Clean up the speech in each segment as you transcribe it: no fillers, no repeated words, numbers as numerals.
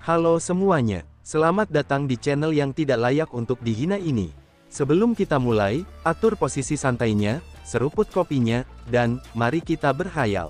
Halo semuanya, selamat datang di channel yang tidak layak untuk dihina ini. Sebelum kita mulai, atur posisi santainya, seruput kopinya, dan mari kita berkhayal.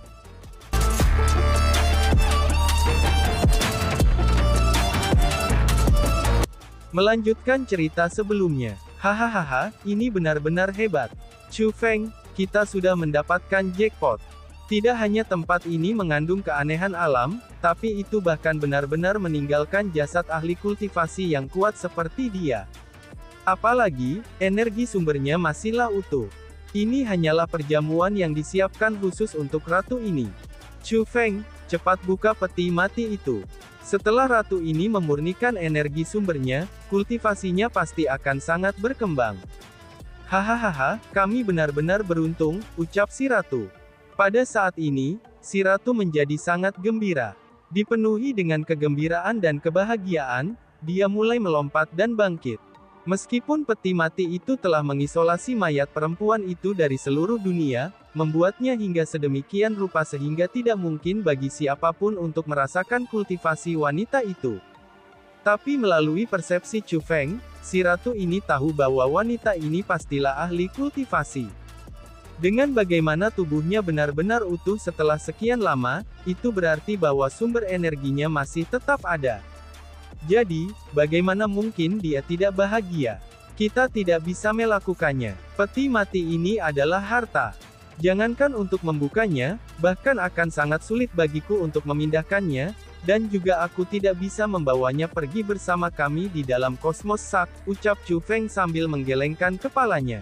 Melanjutkan cerita sebelumnya. Hahaha, ini benar-benar hebat. Chu Feng, kita sudah mendapatkan jackpot. Tidak hanya tempat ini mengandung keanehan alam, tapi itu bahkan benar-benar meninggalkan jasad ahli kultivasi yang kuat seperti dia. Apalagi, energi sumbernya masihlah utuh. Ini hanyalah perjamuan yang disiapkan khusus untuk ratu ini. Chu Feng, cepat buka peti mati itu. Setelah ratu ini memurnikan energi sumbernya, kultivasinya pasti akan sangat berkembang. Hahaha, kami benar-benar beruntung, ucap si ratu. Pada saat ini, si ratu menjadi sangat gembira. Dipenuhi dengan kegembiraan dan kebahagiaan, dia mulai melompat dan bangkit. Meskipun peti mati itu telah mengisolasi mayat perempuan itu dari seluruh dunia, membuatnya hingga sedemikian rupa sehingga tidak mungkin bagi siapapun untuk merasakan kultivasi wanita itu. Tapi melalui persepsi Chu Feng, si ratu ini tahu bahwa wanita ini pastilah ahli kultivasi. Dengan bagaimana tubuhnya benar-benar utuh setelah sekian lama, itu berarti bahwa sumber energinya masih tetap ada. Jadi, bagaimana mungkin dia tidak bahagia? Kita tidak bisa melakukannya. Peti mati ini adalah harta. Jangankan untuk membukanya, bahkan akan sangat sulit bagiku untuk memindahkannya, dan juga aku tidak bisa membawanya pergi bersama kami di dalam kosmos sak, ucap Chu Feng sambil menggelengkan kepalanya.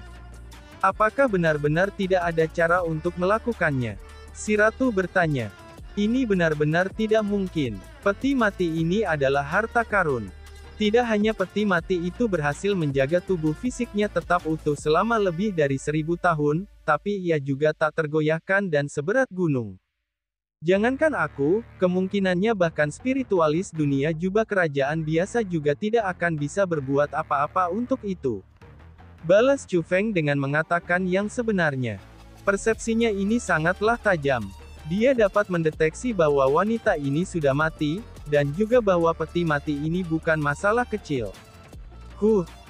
Apakah benar-benar tidak ada cara untuk melakukannya? Si ratu bertanya. Ini benar-benar tidak mungkin. Peti mati ini adalah harta karun. Tidak hanya peti mati itu berhasil menjaga tubuh fisiknya tetap utuh selama lebih dari 1000 tahun, tapi ia juga tak tergoyahkan dan seberat gunung. Jangankan aku, kemungkinannya bahkan spiritualis dunia jubah kerajaan biasa juga tidak akan bisa berbuat apa-apa untuk itu. Balas Chu Feng dengan mengatakan yang sebenarnya. Persepsinya ini sangatlah tajam. Dia dapat mendeteksi bahwa wanita ini sudah mati, dan juga bahwa peti mati ini bukan masalah kecil.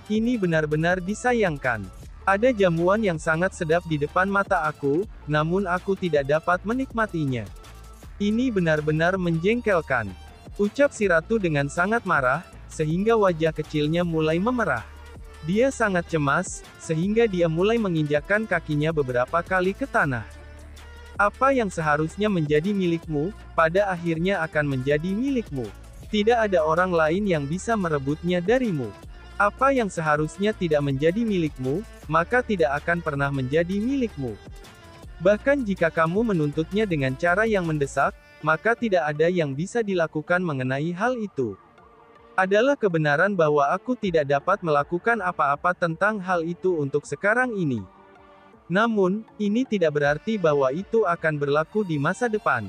Ini benar-benar disayangkan. Ada jamuan yang sangat sedap di depan mata aku, namun aku tidak dapat menikmatinya. Ini benar-benar menjengkelkan. Ucap si ratu dengan sangat marah, sehingga wajah kecilnya mulai memerah. Dia sangat cemas, sehingga dia mulai menginjakkan kakinya beberapa kali ke tanah. Apa yang seharusnya menjadi milikmu, pada akhirnya akan menjadi milikmu. Tidak ada orang lain yang bisa merebutnya darimu. Apa yang seharusnya tidak menjadi milikmu, maka tidak akan pernah menjadi milikmu. Bahkan jika kamu menuntutnya dengan cara yang mendesak, maka tidak ada yang bisa dilakukan mengenai hal itu. Adalah kebenaran bahwa aku tidak dapat melakukan apa-apa tentang hal itu untuk sekarang ini. Namun, ini tidak berarti bahwa itu akan berlaku di masa depan.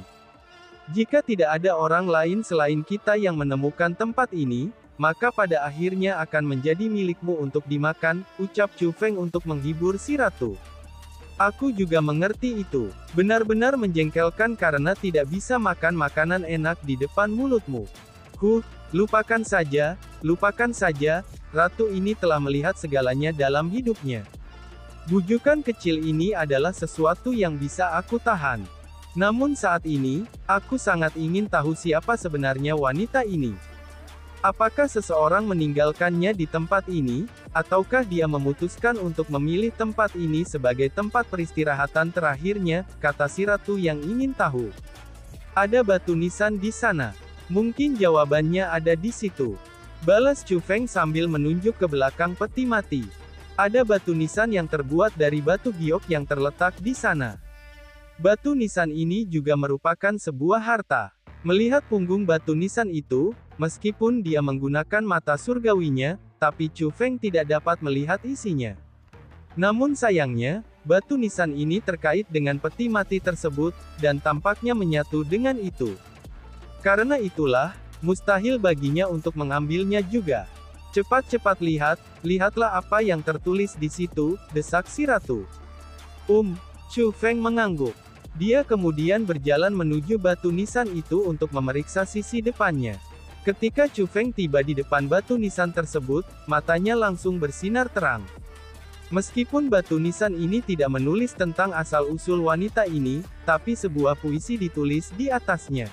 Jika tidak ada orang lain selain kita yang menemukan tempat ini, maka pada akhirnya akan menjadi milikmu untuk dimakan, ucap Chu Feng untuk menghibur si ratu. Aku juga mengerti itu. Benar-benar menjengkelkan karena tidak bisa makan makanan enak di depan mulutmu. Lupakan saja, ratu ini telah melihat segalanya dalam hidupnya. Bujukan kecil ini adalah sesuatu yang bisa aku tahan. Namun saat ini, aku sangat ingin tahu siapa sebenarnya wanita ini. Apakah seseorang meninggalkannya di tempat ini, ataukah dia memutuskan untuk memilih tempat ini sebagai tempat peristirahatan terakhirnya, kata si ratu yang ingin tahu. Ada batu nisan di sana. Mungkin jawabannya ada di situ. Balas Chu Feng sambil menunjuk ke belakang peti mati. Ada batu nisan yang terbuat dari batu giok yang terletak di sana. Batu nisan ini juga merupakan sebuah harta. Melihat punggung batu nisan itu, meskipun dia menggunakan mata surgawinya, tapi Chu Feng tidak dapat melihat isinya. Namun sayangnya, batu nisan ini terkait dengan peti mati tersebut, dan tampaknya menyatu dengan itu. Karena itulah, mustahil baginya untuk mengambilnya juga. Cepat-cepat lihatlah apa yang tertulis di situ, desak si ratu. Chu Feng mengangguk. Dia kemudian berjalan menuju batu nisan itu untuk memeriksa sisi depannya. Ketika Chu Feng tiba di depan batu nisan tersebut, matanya langsung bersinar terang. Meskipun batu nisan ini tidak menulis tentang asal-usul wanita ini, tapi sebuah puisi ditulis di atasnya.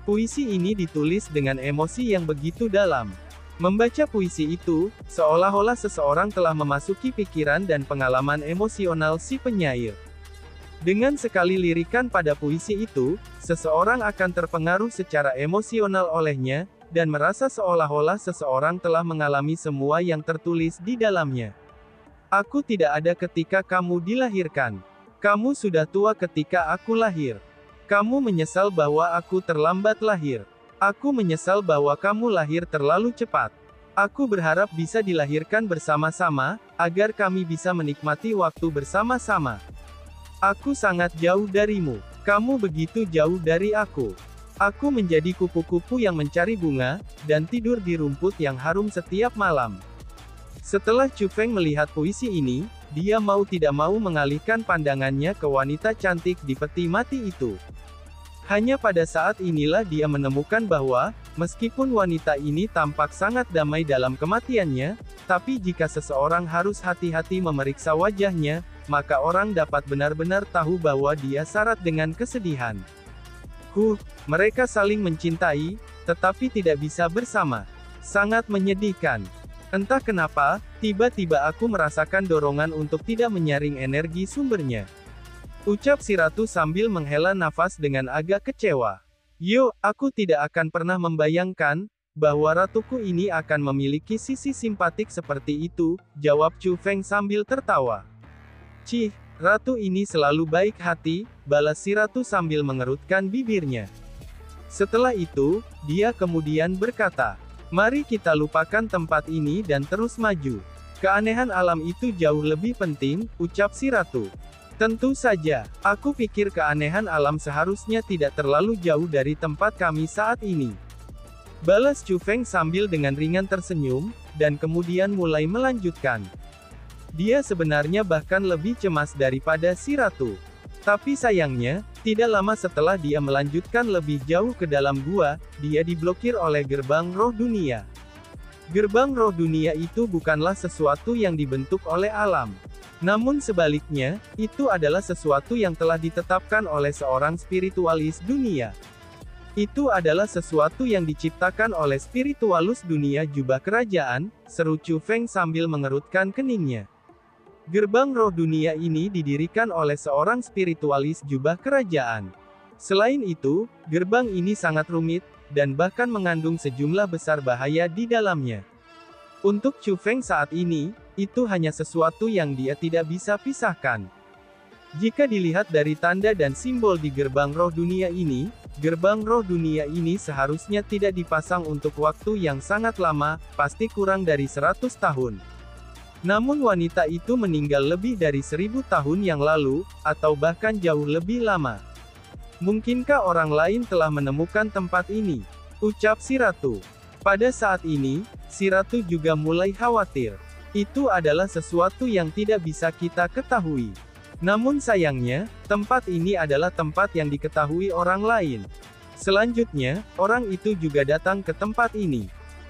Puisi ini ditulis dengan emosi yang begitu dalam. Membaca puisi itu, seolah-olah seseorang telah memasuki pikiran dan pengalaman emosional si penyair. Dengan sekali lirikan pada puisi itu, seseorang akan terpengaruh secara emosional olehnya, dan merasa seolah-olah seseorang telah mengalami semua yang tertulis di dalamnya. Aku tidak ada ketika kamu dilahirkan. Kamu sudah tua ketika aku lahir. Kamu menyesal bahwa aku terlambat lahir. Aku menyesal bahwa kamu lahir terlalu cepat. Aku berharap bisa dilahirkan bersama-sama, agar kami bisa menikmati waktu bersama-sama. Aku sangat jauh darimu. Kamu begitu jauh dari aku. Aku menjadi kupu-kupu yang mencari bunga, dan tidur di rumput yang harum setiap malam. Setelah Chu Feng melihat puisi ini, dia mau tidak mau mengalihkan pandangannya ke wanita cantik di peti mati itu. Hanya pada saat inilah dia menemukan bahwa, meskipun wanita ini tampak sangat damai dalam kematiannya, tapi jika seseorang harus hati-hati memeriksa wajahnya, maka orang dapat benar-benar tahu bahwa dia syarat dengan kesedihan. Mereka saling mencintai, tetapi tidak bisa bersama. Sangat menyedihkan. Entah kenapa, tiba-tiba aku merasakan dorongan untuk tidak menyaring energi sumbernya. Ucap si ratu sambil menghela nafas dengan agak kecewa. Aku tidak akan pernah membayangkan, bahwa ratuku ini akan memiliki sisi simpatik seperti itu, jawab Chu Feng sambil tertawa. Cih, ratu ini selalu baik hati, balas si ratu sambil mengerutkan bibirnya. Setelah itu, dia kemudian berkata, mari kita lupakan tempat ini dan terus maju. Keanehan alam itu jauh lebih penting, ucap si ratu. Tentu saja, aku pikir keanehan alam seharusnya tidak terlalu jauh dari tempat kami saat ini. Balas Chu Feng sambil dengan ringan tersenyum, dan kemudian mulai melanjutkan. Dia sebenarnya bahkan lebih cemas daripada si ratu. Tapi sayangnya, tidak lama setelah dia melanjutkan lebih jauh ke dalam gua, dia diblokir oleh gerbang roh dunia. Gerbang roh dunia itu bukanlah sesuatu yang dibentuk oleh alam. Namun sebaliknya, itu adalah sesuatu yang telah ditetapkan oleh seorang spiritualis dunia. Itu adalah sesuatu yang diciptakan oleh spiritualus dunia jubah kerajaan, seru Chu Feng sambil mengerutkan keningnya. Gerbang roh dunia ini didirikan oleh seorang spiritualis jubah kerajaan. Selain itu, gerbang ini sangat rumit, dan bahkan mengandung sejumlah besar bahaya di dalamnya. Untuk Chu Feng saat ini, itu hanya sesuatu yang dia tidak bisa pisahkan. Jika dilihat dari tanda dan simbol di gerbang roh dunia ini seharusnya tidak dipasang untuk waktu yang sangat lama, pasti kurang dari 100 tahun. Namun wanita itu meninggal lebih dari 1000 tahun yang lalu, atau bahkan jauh lebih lama. Mungkinkah orang lain telah menemukan tempat ini? Ucap si ratu. Pada saat ini, si ratu juga mulai khawatir. Itu adalah sesuatu yang tidak bisa kita ketahui. Namun sayangnya, tempat ini adalah tempat yang diketahui orang lain. Selanjutnya, orang itu juga datang ke tempat ini.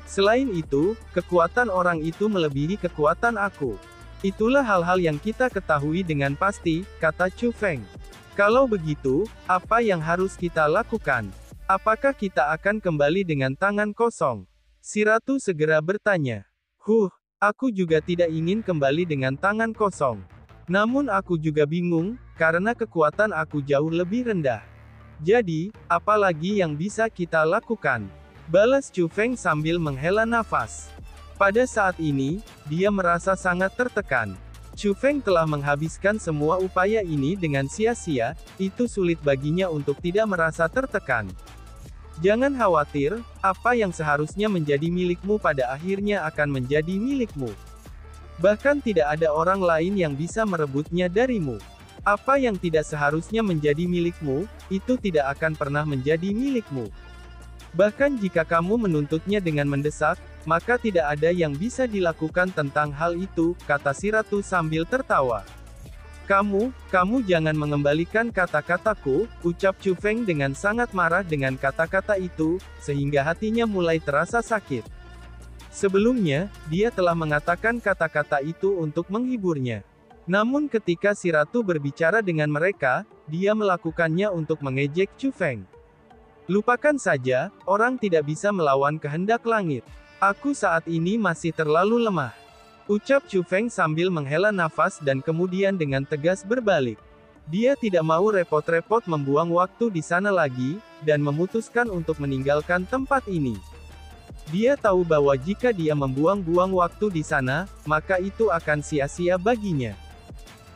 Selain itu, kekuatan orang itu melebihi kekuatan aku. Itulah hal-hal yang kita ketahui dengan pasti, kata Chu Feng. Kalau begitu, apa yang harus kita lakukan? Apakah kita akan kembali dengan tangan kosong? Si ratu segera bertanya. Aku juga tidak ingin kembali dengan tangan kosong. Namun aku juga bingung, karena kekuatan aku jauh lebih rendah. Jadi, apa lagi yang bisa kita lakukan? Balas Chu Feng sambil menghela nafas. Pada saat ini, dia merasa sangat tertekan. Chu Feng telah menghabiskan semua upaya ini dengan sia-sia, itu sulit baginya untuk tidak merasa tertekan. Jangan khawatir, apa yang seharusnya menjadi milikmu pada akhirnya akan menjadi milikmu. Bahkan tidak ada orang lain yang bisa merebutnya darimu. Apa yang tidak seharusnya menjadi milikmu, itu tidak akan pernah menjadi milikmu. Bahkan jika kamu menuntutnya dengan mendesak, maka tidak ada yang bisa dilakukan tentang hal itu, kata si ratu sambil tertawa. Kamu jangan mengembalikan kata-kataku, ucap Chu Feng dengan sangat marah dengan kata-kata itu, sehingga hatinya mulai terasa sakit. Sebelumnya, dia telah mengatakan kata-kata itu untuk menghiburnya. Namun ketika si ratu berbicara dengan mereka, dia melakukannya untuk mengejek Chu Feng. Lupakan saja, orang tidak bisa melawan kehendak langit. Aku saat ini masih terlalu lemah. Ucap Chu Feng sambil menghela nafas dan kemudian dengan tegas berbalik. Dia tidak mau repot-repot membuang waktu di sana lagi, dan memutuskan untuk meninggalkan tempat ini. Dia tahu bahwa jika dia membuang-buang waktu di sana, maka itu akan sia-sia baginya.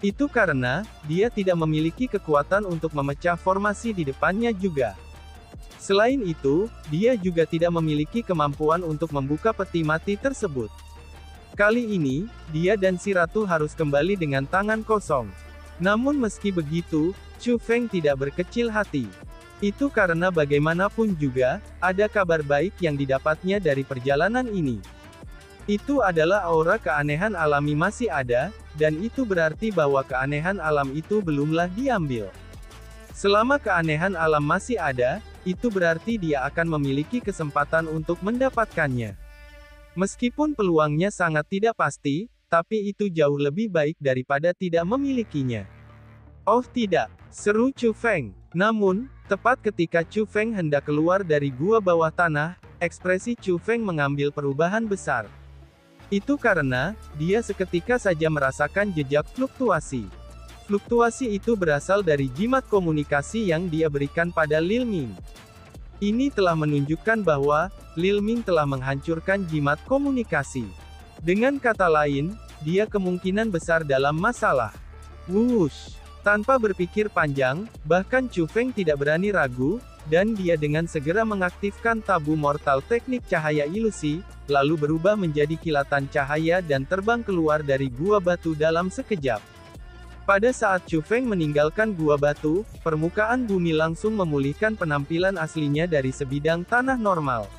Itu karena, dia tidak memiliki kekuatan untuk memecah formasi di depannya juga. Selain itu, dia juga tidak memiliki kemampuan untuk membuka peti mati tersebut. Kali ini, dia dan si ratu harus kembali dengan tangan kosong. Namun meski begitu, Chu Feng tidak berkecil hati. Itu karena bagaimanapun juga, ada kabar baik yang didapatnya dari perjalanan ini. Itu adalah aura keanehan alami masih ada, dan itu berarti bahwa keanehan alam itu belumlah diambil. Selama keanehan alam masih ada, itu berarti dia akan memiliki kesempatan untuk mendapatkannya. Meskipun peluangnya sangat tidak pasti, tapi itu jauh lebih baik daripada tidak memilikinya. Oh tidak, seru Chu Feng. Namun, tepat ketika Chu Feng hendak keluar dari gua bawah tanah, ekspresi Chu Feng mengambil perubahan besar. Itu karena, dia seketika saja merasakan jejak fluktuasi. Fluktuasi itu berasal dari jimat komunikasi yang dia berikan pada Lil Ming. Ini telah menunjukkan bahwa, Lil Ming telah menghancurkan jimat komunikasi. Dengan kata lain, dia kemungkinan besar dalam masalah. Wush! Tanpa berpikir panjang, bahkan Chu Feng tidak berani ragu, dan dia dengan segera mengaktifkan tabu mortal teknik cahaya ilusi, lalu berubah menjadi kilatan cahaya dan terbang keluar dari gua batu dalam sekejap. Pada saat Chu Feng meninggalkan gua batu, permukaan bumi langsung memulihkan penampilan aslinya dari sebidang tanah normal.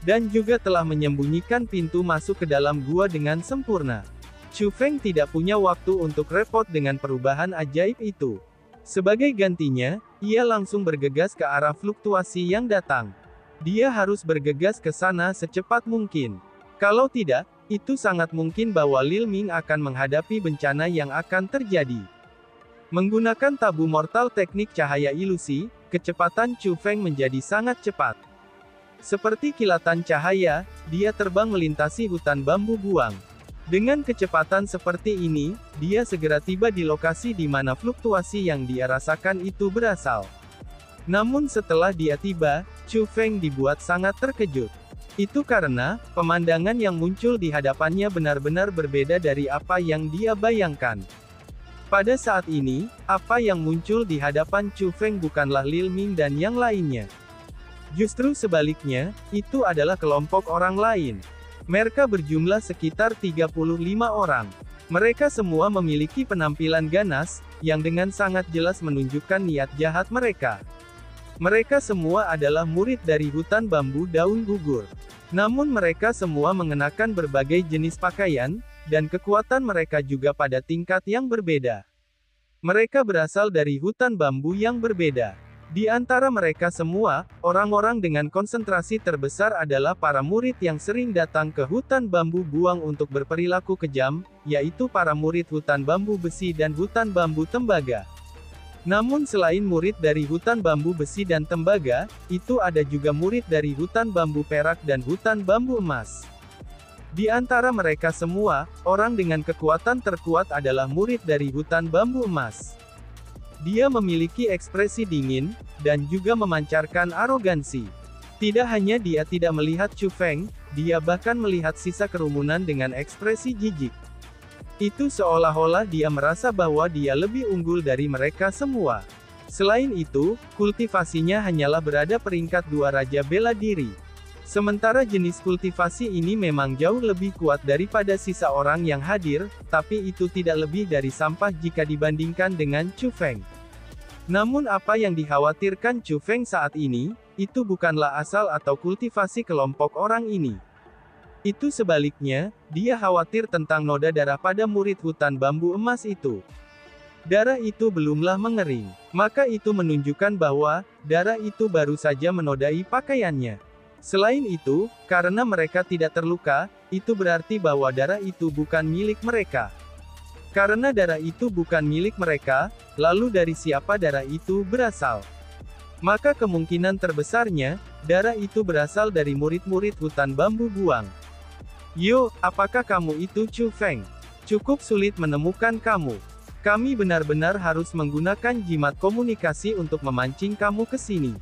Dan juga telah menyembunyikan pintu masuk ke dalam gua dengan sempurna. Chu Feng tidak punya waktu untuk repot dengan perubahan ajaib itu. Sebagai gantinya, ia langsung bergegas ke arah fluktuasi yang datang. Dia harus bergegas ke sana secepat mungkin. Kalau tidak, itu sangat mungkin bahwa Lil Ming akan menghadapi bencana yang akan terjadi. Menggunakan tabu mortal teknik cahaya ilusi, kecepatan Chu Feng menjadi sangat cepat. Seperti kilatan cahaya, dia terbang melintasi hutan bambu buang. Dengan kecepatan seperti ini, dia segera tiba di lokasi di mana fluktuasi yang dia rasakan itu berasal. Namun setelah dia tiba, Chu Feng dibuat sangat terkejut. Itu karena, pemandangan yang muncul di hadapannya benar-benar berbeda dari apa yang dia bayangkan. Pada saat ini, apa yang muncul di hadapan Chu Feng bukanlah Lil Ming dan yang lainnya. Justru sebaliknya, itu adalah kelompok orang lain. Mereka berjumlah sekitar 35 orang. Mereka semua memiliki penampilan ganas, yang dengan sangat jelas menunjukkan niat jahat mereka. Mereka semua adalah murid dari hutan bambu daun gugur. Namun mereka semua mengenakan berbagai jenis pakaian, dan kekuatan mereka juga pada tingkat yang berbeda. Mereka berasal dari hutan bambu yang berbeda. Di antara mereka semua, orang-orang dengan konsentrasi terbesar adalah para murid yang sering datang ke hutan bambu buang untuk berperilaku kejam, yaitu para murid hutan bambu besi dan hutan bambu tembaga. Namun selain murid dari hutan bambu besi dan tembaga, itu ada juga murid dari hutan bambu perak dan hutan bambu emas. Di antara mereka semua, orang dengan kekuatan terkuat adalah murid dari hutan bambu emas. Dia memiliki ekspresi dingin, dan juga memancarkan arogansi. Tidak hanya dia tidak melihat Chu Feng, dia bahkan melihat sisa kerumunan dengan ekspresi jijik. Itu seolah-olah dia merasa bahwa dia lebih unggul dari mereka semua. Selain itu, kultivasinya hanyalah berada peringkat 2 Raja Bela Diri. Sementara jenis kultivasi ini memang jauh lebih kuat daripada sisa orang yang hadir, tapi itu tidak lebih dari sampah jika dibandingkan dengan Chu Feng. Namun apa yang dikhawatirkan Chu Feng saat ini, itu bukanlah asal atau kultivasi kelompok orang ini. Itu sebaliknya, dia khawatir tentang noda darah pada murid hutan bambu emas itu. Darah itu belumlah mengering. Maka itu menunjukkan bahwa, darah itu baru saja menodai pakaiannya. Selain itu, karena mereka tidak terluka, itu berarti bahwa darah itu bukan milik mereka. Karena darah itu bukan milik mereka, lalu dari siapa darah itu berasal? Maka kemungkinan terbesarnya, darah itu berasal dari murid-murid hutan bambu buang. Yo, apakah kamu itu Chu Feng? Cukup sulit menemukan kamu. Kami benar-benar harus menggunakan jimat komunikasi untuk memancing kamu ke sini.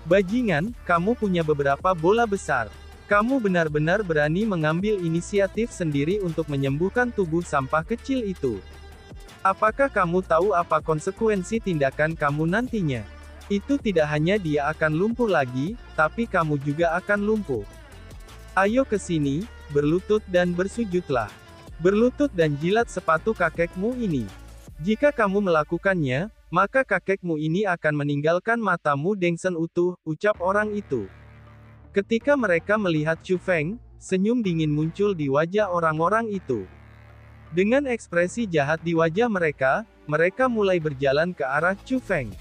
Bajingan, kamu punya beberapa bola besar. Kamu benar-benar berani mengambil inisiatif sendiri untuk menyembuhkan tubuh sampah kecil itu. Apakah kamu tahu apa konsekuensi tindakan kamu nantinya? Itu tidak hanya dia akan lumpuh lagi, tapi kamu juga akan lumpuh. Ayo ke sini, berlutut dan bersujudlah. Berlutut dan jilat sepatu kakekmu ini. Jika kamu melakukannya, maka kakekmu ini akan meninggalkan matamu dengsen utuh, ucap orang itu. Ketika mereka melihat Chu Feng, senyum dingin muncul di wajah orang-orang itu. Dengan ekspresi jahat di wajah mereka, mereka mulai berjalan ke arah Chu Feng.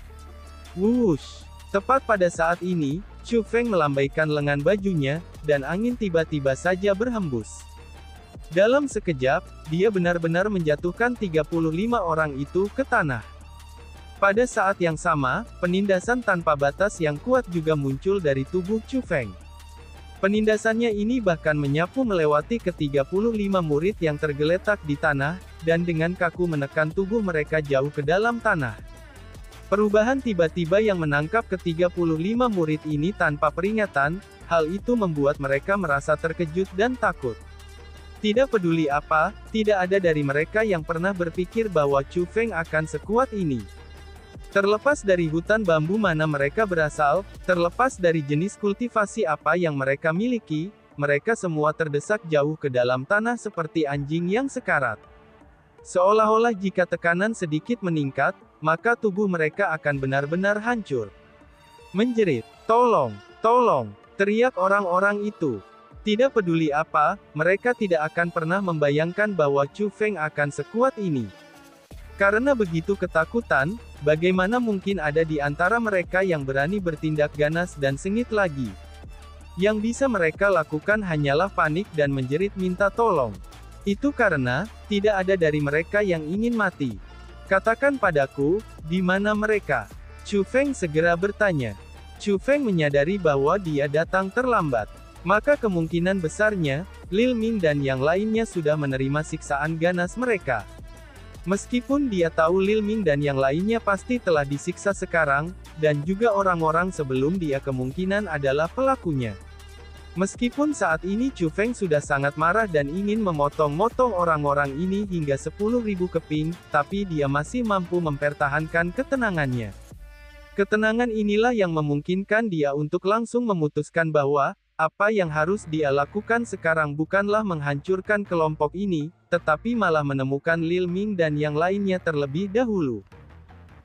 Wush! Tepat pada saat ini, Chu Feng melambaikan lengan bajunya, dan angin tiba-tiba saja berhembus. Dalam sekejap, dia benar-benar menjatuhkan 35 orang itu ke tanah. Pada saat yang sama, penindasan tanpa batas yang kuat juga muncul dari tubuh Chu Feng. Penindasannya ini bahkan menyapu melewati ke-35 murid yang tergeletak di tanah, dan dengan kaku menekan tubuh mereka jauh ke dalam tanah. Perubahan tiba-tiba yang menangkap ke-35 murid ini tanpa peringatan, hal itu membuat mereka merasa terkejut dan takut. Tidak peduli apa, tidak ada dari mereka yang pernah berpikir bahwa Chu Feng akan sekuat ini. Terlepas dari hutan bambu mana mereka berasal, terlepas dari jenis kultivasi apa yang mereka miliki, mereka semua terdesak jauh ke dalam tanah seperti anjing yang sekarat. Seolah-olah jika tekanan sedikit meningkat, maka tubuh mereka akan benar-benar hancur. Menjerit, "Tolong! Tolong!" teriak orang-orang itu. Tidak peduli apa, mereka tidak akan pernah membayangkan bahwa Chu Feng akan sekuat ini. Karena begitu ketakutan, bagaimana mungkin ada di antara mereka yang berani bertindak ganas dan sengit lagi? Yang bisa mereka lakukan hanyalah panik dan menjerit minta tolong. Itu karena, tidak ada dari mereka yang ingin mati. Katakan padaku, di mana mereka? Chu Feng segera bertanya. Chu Feng menyadari bahwa dia datang terlambat. Maka kemungkinan besarnya, Lil Ming dan yang lainnya sudah menerima siksaan ganas mereka. Meskipun dia tahu Lil Ming dan yang lainnya pasti telah disiksa sekarang, dan juga orang-orang sebelum dia kemungkinan adalah pelakunya. Meskipun saat ini Chu Feng sudah sangat marah dan ingin memotong-motong orang-orang ini hingga 10.000 keping, tapi dia masih mampu mempertahankan ketenangannya. Ketenangan inilah yang memungkinkan dia untuk langsung memutuskan bahwa, apa yang harus dia lakukan sekarang bukanlah menghancurkan kelompok ini, tetapi malah menemukan Lil Ming dan yang lainnya terlebih dahulu.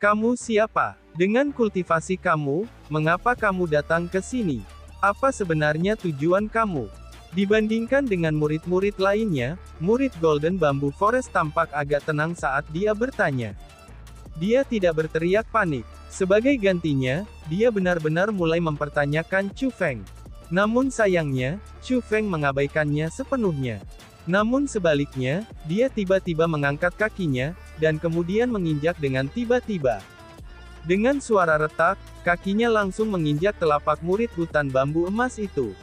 Kamu siapa? Dengan kultivasi kamu, mengapa kamu datang ke sini? Apa sebenarnya tujuan kamu? Dibandingkan dengan murid-murid lainnya, murid Golden Bamboo Forest tampak agak tenang saat dia bertanya. Dia tidak berteriak panik. Sebagai gantinya, dia benar-benar mulai mempertanyakan Chu Feng. Namun sayangnya, Chu Feng mengabaikannya sepenuhnya. Namun sebaliknya, dia tiba-tiba mengangkat kakinya, dan kemudian menginjak dengan tiba-tiba. Dengan suara retak, kakinya langsung menginjak telapak murid hutan bambu emas itu.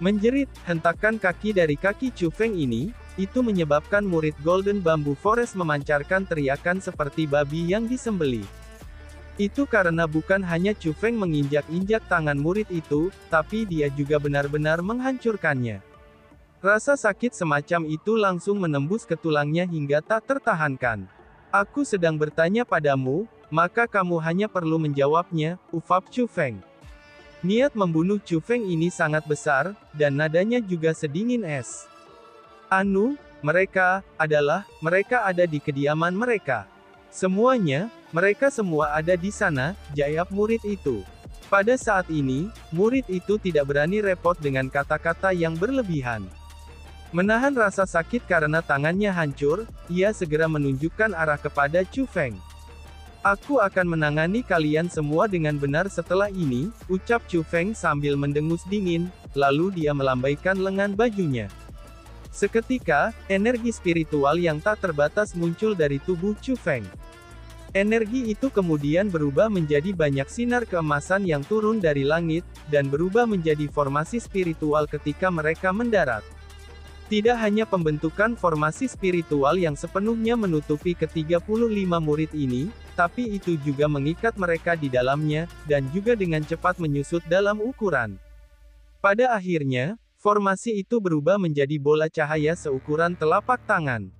Menjerit, hentakan kaki dari kaki Chu Feng ini, itu menyebabkan murid Golden Bamboo Forest memancarkan teriakan seperti babi yang disembelih. Itu karena bukan hanya Chu Feng menginjak-injak tangan murid itu, tapi dia juga benar-benar menghancurkannya. Rasa sakit semacam itu langsung menembus ke tulangnya hingga tak tertahankan. Aku sedang bertanya padamu, maka kamu hanya perlu menjawabnya, ufap Chu Feng. Niat membunuh Chu Feng ini sangat besar, dan nadanya juga sedingin es. Anu, mereka ada di kediaman mereka. Semuanya, mereka semua ada di sana, jawab murid itu. Pada saat ini, murid itu tidak berani repot dengan kata-kata yang berlebihan. Menahan rasa sakit karena tangannya hancur, ia segera menunjukkan arah kepada Chu Feng. Aku akan menangani kalian semua dengan benar setelah ini, ucap Chu Feng sambil mendengus dingin, lalu dia melambaikan lengan bajunya. Seketika, energi spiritual yang tak terbatas muncul dari tubuh Chu Feng. Energi itu kemudian berubah menjadi banyak sinar keemasan yang turun dari langit, dan berubah menjadi formasi spiritual ketika mereka mendarat. Tidak hanya pembentukan formasi spiritual yang sepenuhnya menutupi ke-35 murid ini, tapi itu juga mengikat mereka di dalamnya, dan juga dengan cepat menyusut dalam ukuran. Pada akhirnya, formasi itu berubah menjadi bola cahaya seukuran telapak tangan.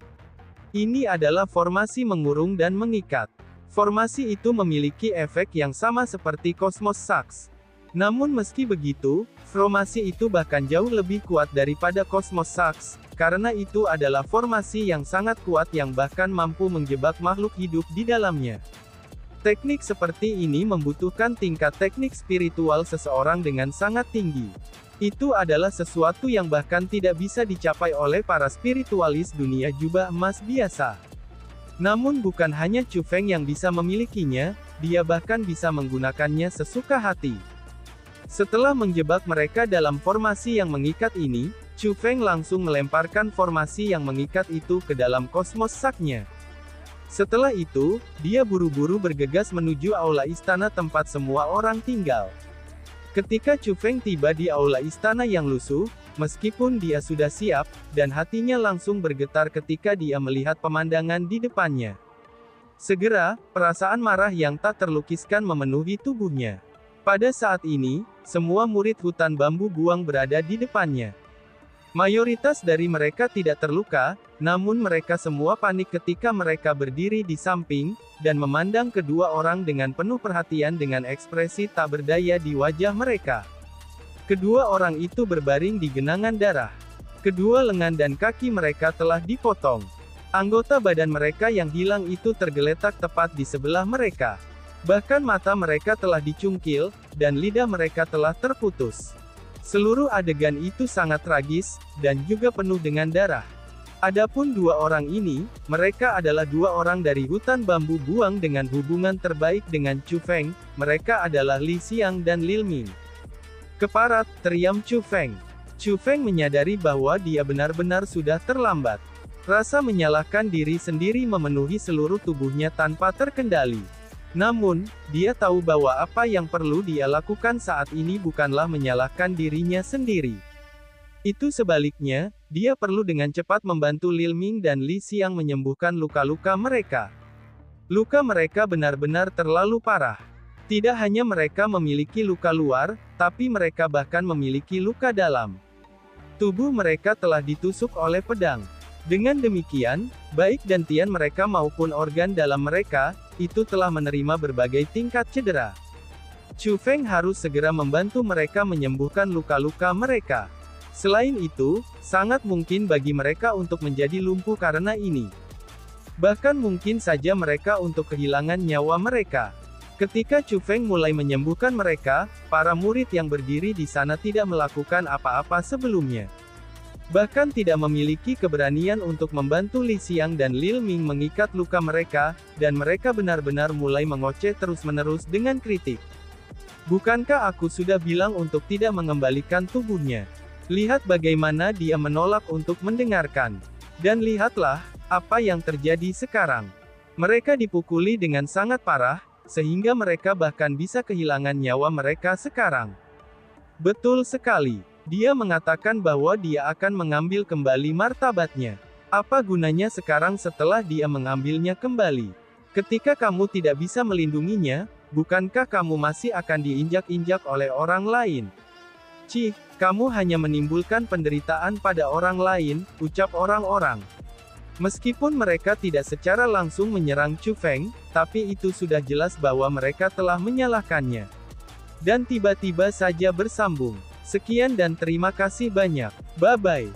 Ini adalah formasi mengurung dan mengikat. Formasi itu memiliki efek yang sama seperti Cosmos Sax. Namun meski begitu, formasi itu bahkan jauh lebih kuat daripada Cosmos Sax, karena itu adalah formasi yang sangat kuat yang bahkan mampu menjebak makhluk hidup di dalamnya. Teknik seperti ini membutuhkan tingkat teknik spiritual seseorang dengan sangat tinggi. Itu adalah sesuatu yang bahkan tidak bisa dicapai oleh para spiritualis dunia jubah emas biasa. Namun bukan hanya Chu Feng yang bisa memilikinya, dia bahkan bisa menggunakannya sesuka hati. Setelah menjebak mereka dalam formasi yang mengikat ini, Chu Feng langsung melemparkan formasi yang mengikat itu ke dalam kosmos saknya. Setelah itu, dia buru-buru bergegas menuju aula istana tempat semua orang tinggal. Ketika Chu Feng tiba di aula istana yang lusuh, meskipun dia sudah siap, dan hatinya langsung bergetar ketika dia melihat pemandangan di depannya. Segera, perasaan marah yang tak terlukiskan memenuhi tubuhnya. Pada saat ini, semua murid hutan bambu buang berada di depannya. Mayoritas dari mereka tidak terluka, namun mereka semua panik ketika mereka berdiri di samping, dan memandang kedua orang dengan penuh perhatian dengan ekspresi tak berdaya di wajah mereka. Kedua orang itu berbaring di genangan darah. Kedua lengan dan kaki mereka telah dipotong. Anggota badan mereka yang hilang itu tergeletak tepat di sebelah mereka. Bahkan mata mereka telah dicungkil, dan lidah mereka telah terputus. Seluruh adegan itu sangat tragis, dan juga penuh dengan darah. Adapun dua orang ini, mereka adalah dua orang dari hutan bambu buang dengan hubungan terbaik dengan Chu Feng, mereka adalah Li Xiang dan Lil Ming. Keparat, teriam Chu Feng. Chu Feng menyadari bahwa dia benar-benar sudah terlambat. Rasa menyalahkan diri sendiri memenuhi seluruh tubuhnya tanpa terkendali. Namun, dia tahu bahwa apa yang perlu dia lakukan saat ini bukanlah menyalahkan dirinya sendiri. Itu sebaliknya, dia perlu dengan cepat membantu Lil Ming dan Li Xiang menyembuhkan luka-luka mereka. Luka mereka benar-benar terlalu parah. Tidak hanya mereka memiliki luka luar, tapi mereka bahkan memiliki luka dalam. Tubuh mereka telah ditusuk oleh pedang. Dengan demikian, baik dantian mereka maupun organ dalam mereka, itu telah menerima berbagai tingkat cedera. Chu Feng harus segera membantu mereka menyembuhkan luka-luka mereka. Selain itu, sangat mungkin bagi mereka untuk menjadi lumpuh karena ini. Bahkan mungkin saja mereka untuk kehilangan nyawa mereka. Ketika Chu Feng mulai menyembuhkan mereka, para murid yang berdiri di sana tidak melakukan apa-apa sebelumnya. Bahkan tidak memiliki keberanian untuk membantu Li Xiang dan Lil Ming mengikat luka mereka, dan mereka benar-benar mulai mengoceh terus-menerus dengan kritik. Bukankah aku sudah bilang untuk tidak mengembalikan tubuhnya? Lihat bagaimana dia menolak untuk mendengarkan. Dan lihatlah, apa yang terjadi sekarang. Mereka dipukuli dengan sangat parah, sehingga mereka bahkan bisa kehilangan nyawa mereka sekarang. Betul sekali. Dia mengatakan bahwa dia akan mengambil kembali martabatnya. Apa gunanya sekarang setelah dia mengambilnya kembali? Ketika kamu tidak bisa melindunginya, bukankah kamu masih akan diinjak-injak oleh orang lain? Cih, kamu hanya menimbulkan penderitaan pada orang lain, ucap orang-orang. Meskipun mereka tidak secara langsung menyerang Chu Feng, tapi itu sudah jelas bahwa mereka telah menyalahkannya. Dan tiba-tiba saja bersambung. Sekian dan terima kasih banyak. Bye-bye.